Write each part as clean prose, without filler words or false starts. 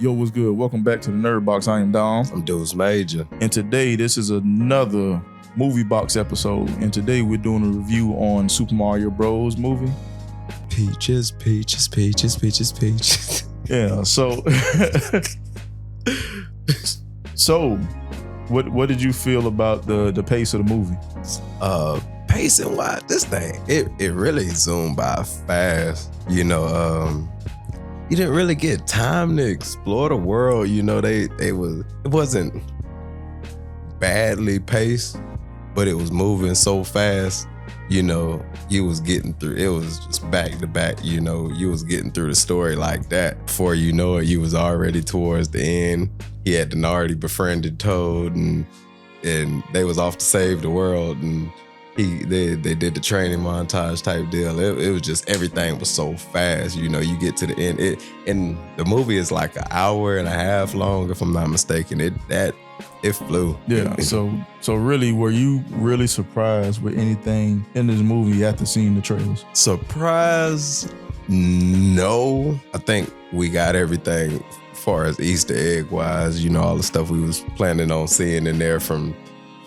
Yo, what's good? Welcome back to the Nerd Box. I am Dom. I'm Dudes Major. And today, this is another Movie Box episode. And today, we're doing a review on Super Mario Bros. Movie. Peaches, peaches, peaches, peaches, peaches. Yeah, so... what did you feel about the pace of the movie? Pacing wise, this thing, it really zoomed by fast. You didn't really get time to explore the world. It wasn't badly paced, but it was moving so fast. You was getting through. It was just back to back. You was getting through the story like that. Before you know it, you was already towards the end. He had already befriended Toad, and they was off to save the world. And they did the training montage type deal. It was just, everything was so fast. You get to the end. And the movie is like an hour and a half long, if I'm not mistaken. It flew. Yeah. So really, were you really surprised with anything in this movie after seeing the trailers? Surprised? No. I think we got everything as far as Easter egg wise. All the stuff we was planning on seeing in there from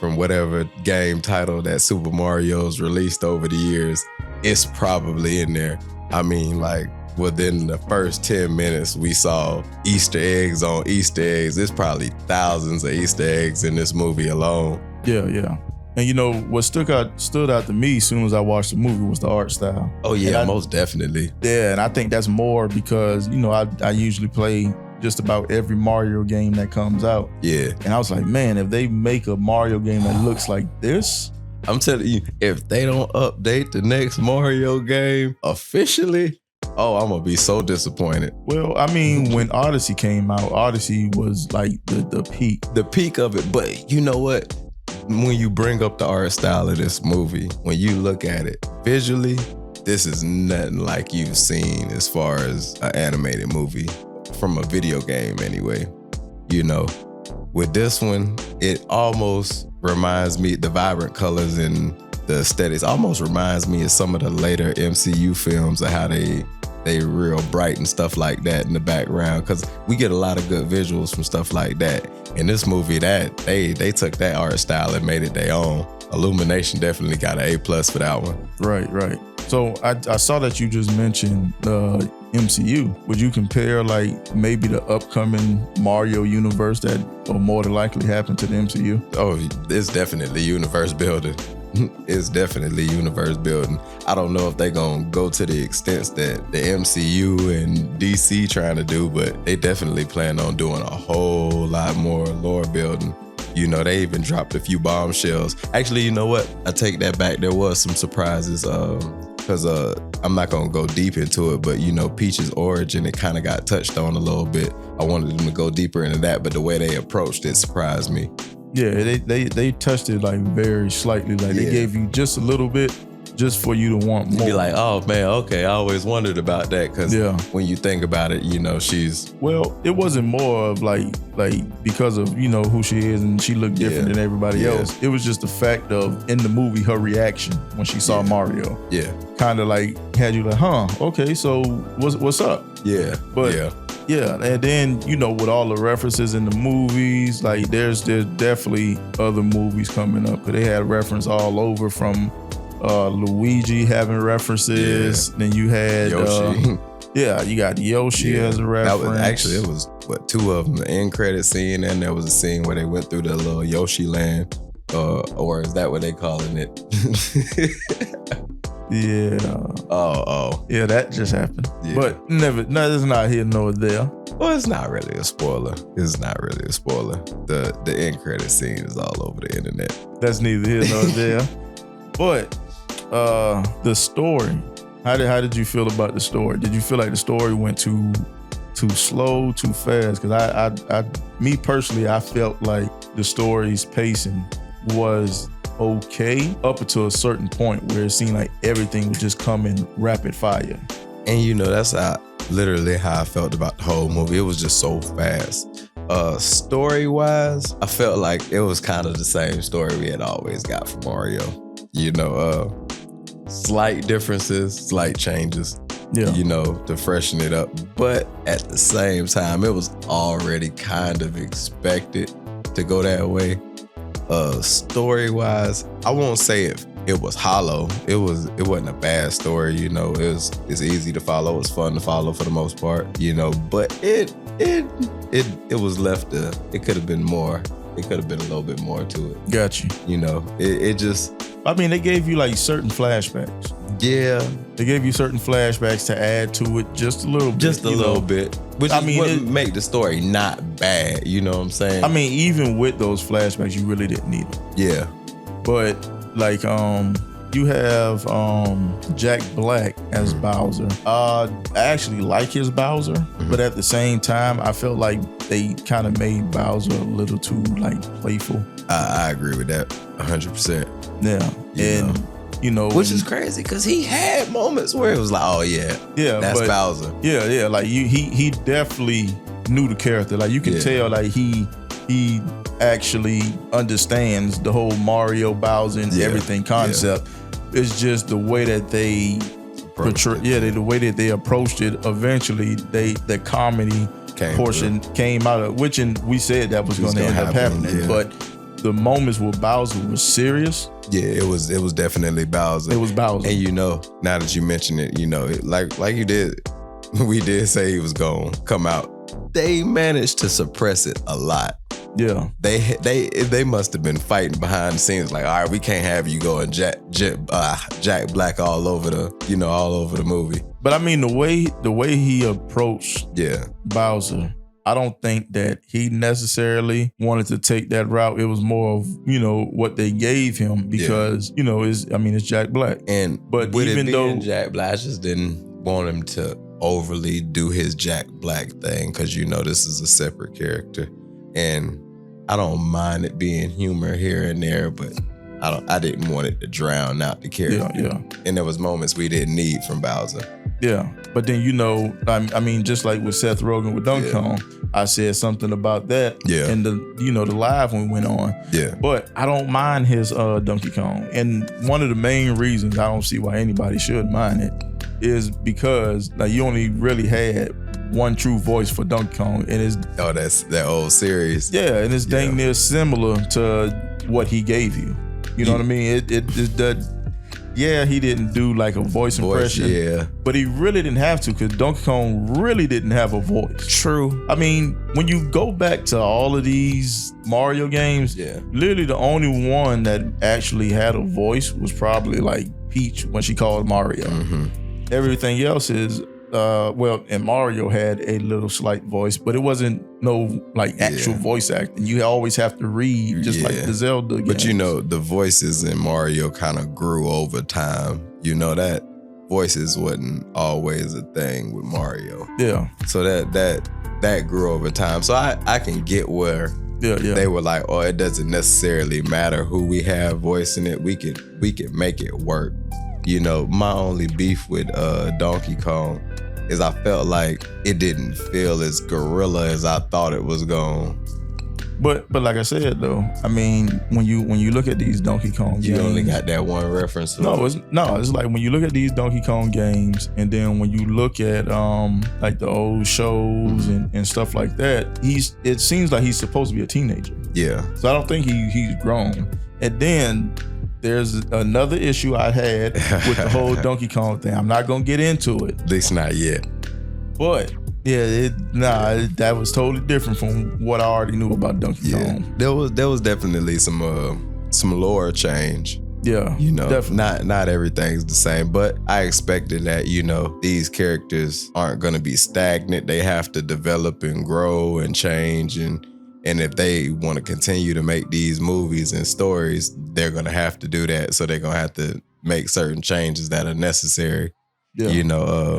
whatever game title that Super Mario's released over the years. It's probably in there. I mean, like, within the first 10 minutes, we saw Easter eggs on Easter eggs. There's probably thousands of Easter eggs in this movie alone. Yeah. And what stood out to me as soon as I watched the movie was the art style. Oh yeah, most definitely. Yeah, and I think that's more because, I usually play just about every Mario game that comes out. Yeah. And I was like, man, if they make a Mario game that looks like this, I'm telling you, if they don't update the next Mario game officially, I'm gonna be so disappointed. Well, I mean, when Odyssey came out, Odyssey was like the peak. The peak of it. But you know what? When you bring up the art style of this movie, when you look at it visually, this is nothing like you've seen as far as an animated movie from a video game anyway. With this one, it almost reminds me, the vibrant colors and the aesthetics almost reminds me of some of the later MCU films of how they real bright and stuff like that in the background, because we get a lot of good visuals from stuff like that. In this movie, that they took that art style and made it their own. Illumination definitely got an A+ for that one. Right. So I saw that you just mentioned the MCU. Would you compare like maybe the upcoming Mario universe that will more than likely happen to the MCU? Oh, it's definitely universe building. It's definitely universe building. I don't know if they're going to go to the extents that the MCU and DC trying to do, but they definitely plan on doing a whole lot more lore building. They even dropped a few bombshells. Actually, you know what? I take that back. There was some surprises because I'm not going to go deep into it, but Peach's origin, it kind of got touched on a little bit. I wanted them to go deeper into that, but the way they approached it surprised me. Yeah, they touched it like very slightly. Like they gave you just a little bit just for you to want more. Be like, oh man, okay, I always wondered about that, because when you think about it, she's... Well, it wasn't more of like because of, who she is and she looked different than everybody else. It was just the fact of, in the movie, her reaction when she saw Mario. Yeah. Kind of like had you like, okay, so what's up? Yeah. But yeah, and then, with all the references in the movies, like there's definitely other movies coming up. They had reference all over, from Luigi having references. Then you had Yoshi. You got Yoshi as a reference. It was two of them, the end credit scene, and there was a scene where they went through the little Yoshi land, or is that what they calling it? Yeah. Oh. Yeah, that just happened. Yeah. But it's not here nor there. Well, it's not really a spoiler. The end credit scene is all over the internet. That's neither here nor there. But the story, how did you feel about the story? Did you feel like the story went too slow, too fast? Because I me personally, I felt like the story's pacing was okay up until a certain point where it seemed like everything would just come in rapid fire. And that's literally how I felt about the whole movie. It was just so fast. Story-wise, I felt like it was kind of the same story we had always got from Mario. Slight differences, slight changes. Yeah. You know, to freshen it up. But at the same time, it was already kind of expected to go that way. Story-wise, I won't say it was hollow. It wasn't a bad story, you know. It's easy to follow. It's fun to follow for the most part, you know. But it was left. It could have been more. It could have been a little bit more to it. Got you. You know, it just. I mean, they gave you like certain flashbacks. Yeah, they gave you certain flashbacks to add to it just a little bit. Just a little bit. Which I mean, wouldn't make the story not bad. You know what I'm saying? I mean, even with those flashbacks, you really didn't need them. Yeah. But like, you have Jack Black as Bowser. I actually like his Bowser, but at the same time, I felt like they kind of made Bowser a little too like playful. I agree with that 100%. Yeah, you know, which is crazy because he had moments where it was like, oh yeah, that's Bowser. Yeah, like he definitely knew the character. Like you can tell, like he actually understands the whole Mario, Bowser, and everything concept. It's just the way that they the way that they approached it. Eventually, the comedy portion came out of which, and we said that was going to end up happening, but the moments where Bowser was serious. Yeah, it was definitely Bowser. It was Bowser. And you know, now that you mention it, you know, like you did, we did say he was gonna come out. They managed to suppress it a lot. Yeah. They must have been fighting behind the scenes, like, all right, we can't have you going Jack Black all over the movie. But I mean, the way he approached Bowser, I don't think that he necessarily wanted to take that route. It was more of, you know, what they gave him because, you know, it's Jack Black. But even though Jack Black, I just didn't want him to overly do his Jack Black thing because, you know, this is a separate character. And I don't mind it being humor here and there, but I didn't want it to drown out the character. Yeah. And there was moments we didn't need from Bowser. Yeah. But then, you know, I mean, just like with Seth Rogen with Donkey Kong, I said something about that in the live when we went on. Yeah. But I don't mind his Donkey Kong. And one of the main reasons I don't see why anybody should mind it is because like you only really had one true voice for Donkey Kong, and it's that's that old series. Yeah, and it's dang near similar to what he gave you. You know what I mean? He didn't do like a voice impression, but he really didn't have to because Donkey Kong really didn't have a voice. True. I mean, when you go back to all of these Mario games, literally the only one that actually had a voice was probably like Peach when she called Mario. Everything else is and Mario had a little slight voice, but it wasn't no like actual voice acting. You always have to read just like the Zelda games. But you know, the voices in Mario kind of grew over time. You know that voices wasn't always a thing with Mario. Yeah. So that grew over time. So I can get where they were like, oh, it doesn't necessarily matter who we have voicing it. We could make it work. You know, my only beef with Donkey Kong is I felt like it didn't feel as gorilla as I thought it was going. But like I said though, I mean, when you look at these Donkey Kong games, you only got that one reference. It's like when you look at these Donkey Kong games, and then when you look at like the old shows and stuff like that, it seems like he's supposed to be a teenager. Yeah. So I don't think he's grown. And then there's another issue I had with the whole Donkey Kong thing. I'm not gonna get into it. At least not yet. But that was totally different from what I already knew about Donkey Kong. There was definitely some lore change. Yeah, you know, definitely. not everything's the same, but I expected that, you know, these characters aren't gonna be stagnant. They have to develop and grow and change, and if they want to continue to make these movies and stories, they're gonna have to do that. So they're gonna have to make certain changes that are necessary. Yeah. You know,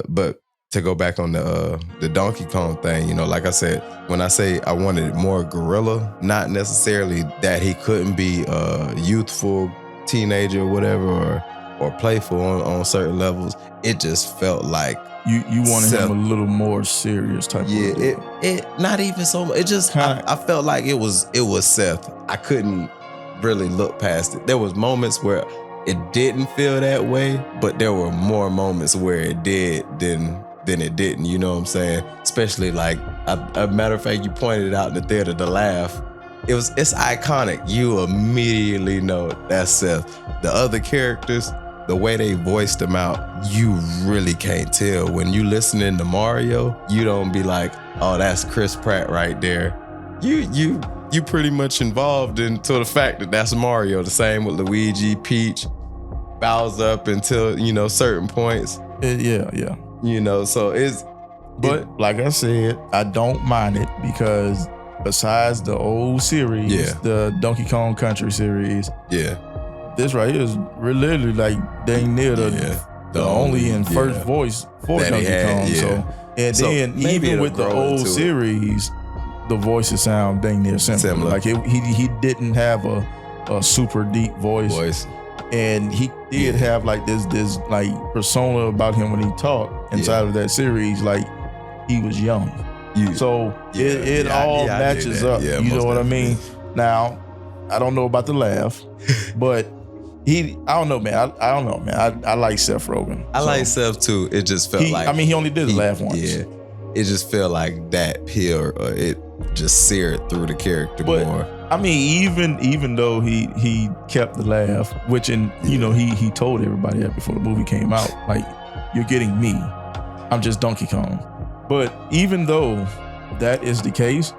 but to go back on the Donkey Kong thing, you know, like I said, when I say I wanted more gorilla, not necessarily that he couldn't be a youthful teenager or whatever, or playful on certain levels. It just felt like you wanted him a little more serious type. Yeah, it not even so much. It just I felt like it was Seth. I couldn't really look past it. There was moments where it didn't feel that way, but there were more moments where it did than it didn't. You know what I'm saying? Especially like, a matter of fact, you pointed out in the theater, the laugh. It's iconic. You immediately know that's Seth. The other characters, the way they voiced them out, you really can't tell. When you listening to Mario, you don't be like, oh, that's Chris Pratt right there. You pretty much involved into the fact that that's Mario. The same with Luigi, Peach, Bowser up until, certain points. Yeah. So it's... But like I said, I don't mind it because besides the old series, the Donkey Kong Country series, this right here is literally like dang near the only in first voice for Donkey Kong. Yeah. So then even with the old series, the voices sound dang near similar. Like he didn't have a super deep voice. And he did have like this like persona about him when he talked inside of that series, like he was young. It all matches up. Yeah, you know what I mean? Now, I don't know about the laugh, but I don't know, man. I like Seth Rogen. I like Seth too. It just felt like... he only did the laugh once. Yeah. It just felt like that peel, it just seared through the character more. I mean, even though he kept the laugh, which he told everybody that before the movie came out, like, you're getting me. I'm just Donkey Kong. But even though that is the case,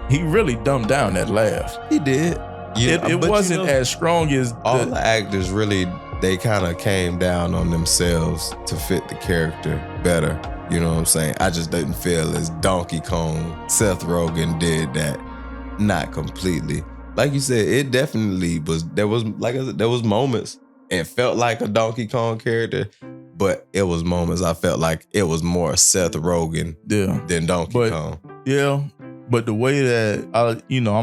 he really dumbed down that laugh. He did. It wasn't as strong as all the actors really. They kind of came down on themselves to fit the character better. You know what I'm saying? I just didn't feel as Donkey Kong. Seth Rogen did that. Not completely. Like you said, it definitely was. There was, like I said, there was moments. It felt like a Donkey Kong character, but it was moments I felt like it was more Seth Rogen than Donkey Kong. Yeah, but the way that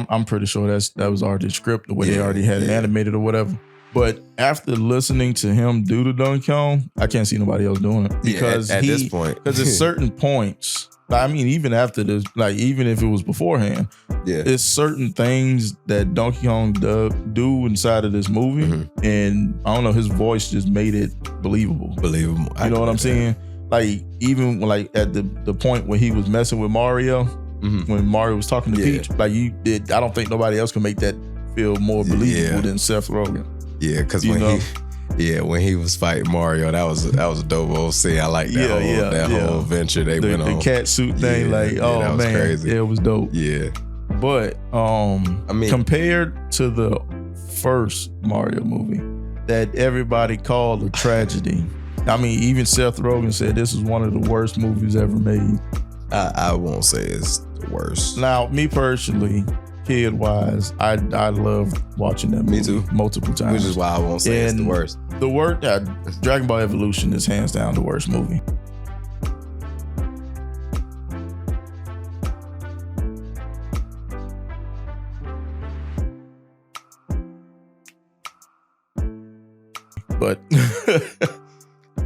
I'm pretty sure that was already the script, the way they already had it animated or whatever. But after listening to him do the Donkey Kong, I can't see nobody else doing it because at this point, because at certain points. I mean, even after this, like even if it was beforehand, it's certain things that Donkey Kong do inside of this movie, and I don't know, his voice just made it believable. You know what I'm saying? Like even like at the point when he was messing with Mario, when Mario was talking to Peach, like I don't think nobody else can make that feel more believable than Seth Rogen. Yeah, because when he was fighting Mario, that was a dope old scene. I like that whole adventure they went on. The cat suit thing, that was crazy. Yeah, it was dope. Yeah. But compared to the first Mario movie that everybody called a tragedy, I mean, even Seth Rogen said this is one of the worst movies ever made. I won't say it's the worst. Now, me personally, kid-wise, I love watching that movie. Me too. Multiple times. Which is why I won't say it's the worst. Dragon Ball Evolution is hands down the worst movie. But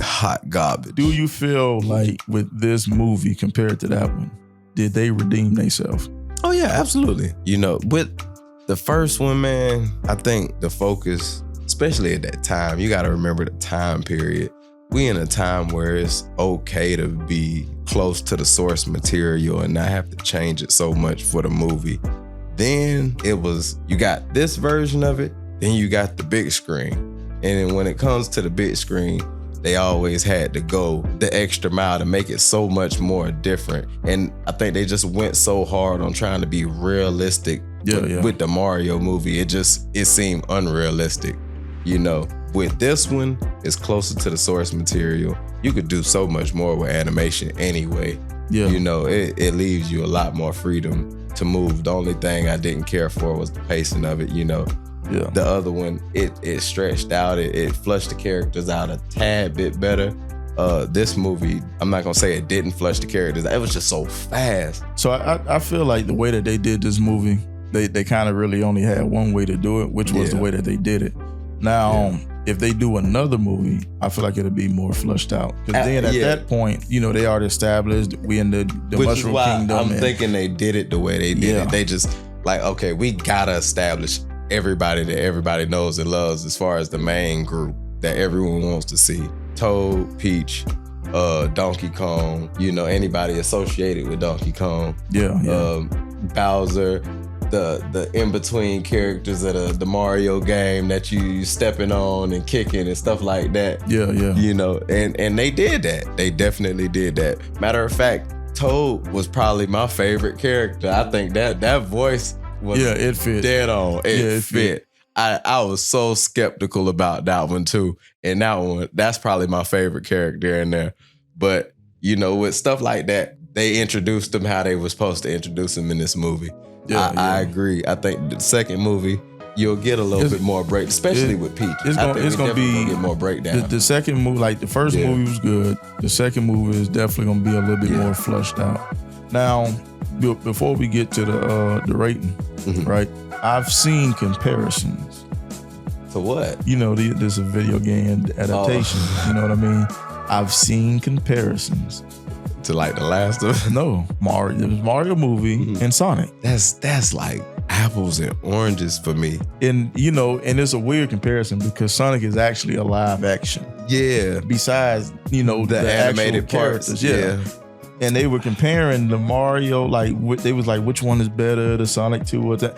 hot garbage. Do you feel like with this movie compared to that one, did they redeem themselves? Oh yeah, absolutely. With the first one, man, I think the focus, especially at that time, you got to remember the time period. We in a time where it's okay to be close to the source material and not have to change it so much for the movie. Then it was, you got this version of it, then you got the big screen. And then when it comes to the big screen, they always had to go the extra mile to make it so much more different. And I think they just went so hard on trying to be realistic with the Mario movie. It seemed unrealistic. With this one, it's closer to the source material. You could do so much more with animation anyway. Yeah. It leaves you a lot more freedom to move. The only thing I didn't care for was the pacing of it, Yeah. The other one, it stretched out. It flushed the characters out a tad bit better. This movie, I'm not gonna say it didn't flush the characters. It was just so fast. So I feel like the way that they did this movie, they kind of really only had one way to do it, which was the way that they did it. Now, if they do another movie, I feel like it'll be more flushed out. Because then at that point, they already established we in the Mushroom Kingdom. I'm thinking they did it the way they did it. They just like, okay, we gotta establish everybody that everybody knows and loves as far as the main group that everyone wants to see. Toad, Peach, Donkey Kong, you know, anybody associated with Donkey Kong. Bowser, the in-between characters of the Mario game that you stepping on and kicking and stuff like that. You know, and they did that. They definitely did that. Matter of fact, Toad was probably my favorite character. I think that voice was it fit. Dead on. It fit. I was so skeptical about that one too. And that one, that's probably my favorite character in there. But, you know, with stuff like that, they introduced them how they were supposed to introduce them in this movie. I agree. I think the second movie, you'll get a little bit more break, especially with Peach. It's gonna be get more breakdown. The second movie, like the first movie was good. The second movie is definitely gonna be a little bit more flushed out. Now, before we get to the rating, right? I've seen comparisons. To what? You know, there's a video game adaptation. You know what I mean? I've seen comparisons. To like the last of No, Mario. It was Mario movie and Sonic. That's like apples and oranges for me. And you know, and it's a weird comparison because Sonic is actually a live action. Yeah. Besides, you know, the animated characters. Yeah. And they were comparing the Mario, they was like, which one is better, the Sonic 2 or that?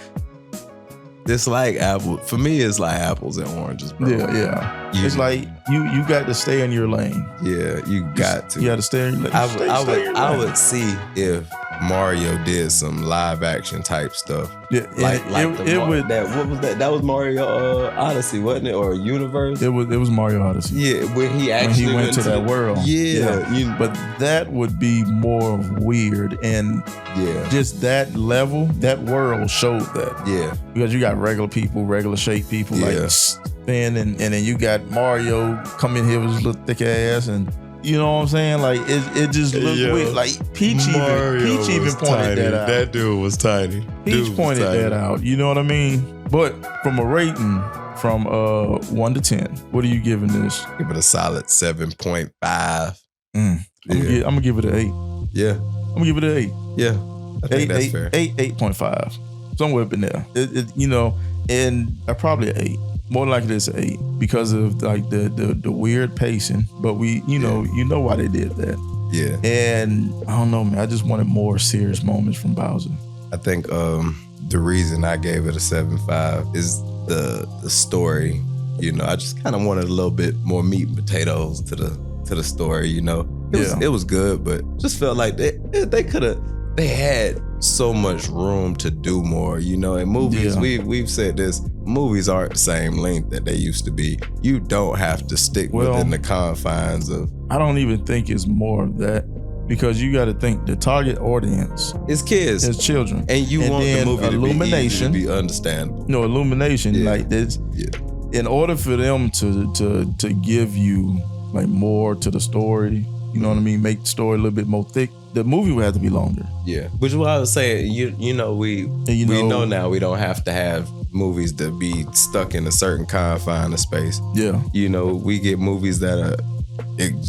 It's like for me, it's like apples and oranges, bro. Yeah. It's like you got to stay in your lane. Yeah, you got to. You got to stay in your lane. I would see if Mario did some live action type stuff. Yeah, what was that? That was Mario Odyssey, wasn't it? Or Universe? It was Mario Odyssey. Yeah, when he actually went to that world. Yeah. But that would be more weird, and just that level, that world showed that. Yeah, because you got regular people, regular shaped people, like thin, and then you got Mario come in here with his little thick ass and. You know what I'm saying? Like it just looked weird. Like Peach even pointed that out. That dude was tiny. Peach pointed that out. You know what I mean? But from a rating from 1 to 10, what are you giving this? Give it a solid 7.5. I'm gonna give it an 8. Yeah. I'm gonna give it an 8. Yeah. I think that's fair. 8.5. Somewhere up in there. You know, and probably an 8. More likely it's an 8 because of like the weird pacing. But you know why they did that. Yeah. And I don't know, man. I just wanted more serious moments from Bowser. I think the reason I gave it a 7.5 is the story. You know, I just kind of wanted a little bit more meat and potatoes to the story. You know, it was good, but just felt like they had so much room to do more. You know, in movies, we've said this. Movies aren't the same length that they used to be. You don't have to stick within the confines of. I don't even think it's more of that because you got to think the target audience is kids, is children, and you want the movie to be understandable. No, Illumination like this. Yeah. In order for them to give you like more to the story, you know what I mean, make the story a little bit more thick. The movie would have to be longer. Yeah, which is what I was saying. We know now we don't have to have movies to be stuck in a certain confine of space. Yeah, you know, we get movies that are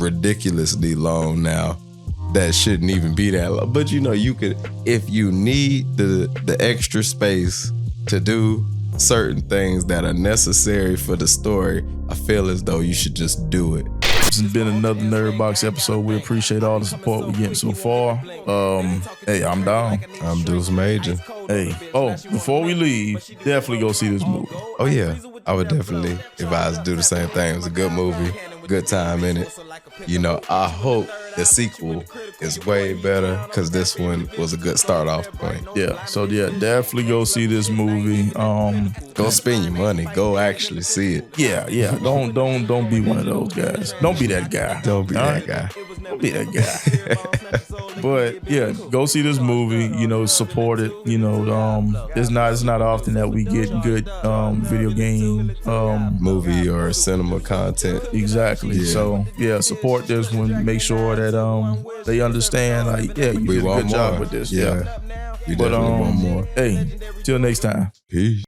ridiculously long now that shouldn't even be that long. But you know, you could, if you need the extra space to do certain things that are necessary for the story, I feel as though you should just do it. This has been another Nerd Box episode. We appreciate all the support we're getting so far. Hey, I'm Dom. I'm Deuce Major. Hey, before we leave, definitely go see this movie. Oh yeah, I would definitely advise to do the same thing. It was a good movie, good time in it. You know, I hope the sequel is way better because this one was a good start off point. Yeah, so definitely go see this movie. Go spend your money. Go actually see it. Yeah. Don't be one of those guys. Don't be that guy. Don't be that guy. Don't be that guy. But yeah, go see this movie. You know, support it. You know, it's not often that we get good video game movie or cinema content. Exactly. Yeah. So yeah, support this one. Make sure that they understand. Like, yeah, you did a good job with this. Yeah. We definitely want more. Hey, till next time. Peace.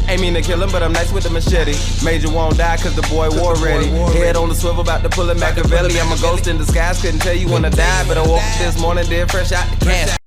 Ain't mean to kill him, but I'm nice with the machete. Major won't die cause the boy war ready. Head on the swivel, about to pull a Machiavelli. I'm a ghost in disguise, couldn't tell you when I died, but I woke up this morning dead fresh out the casket.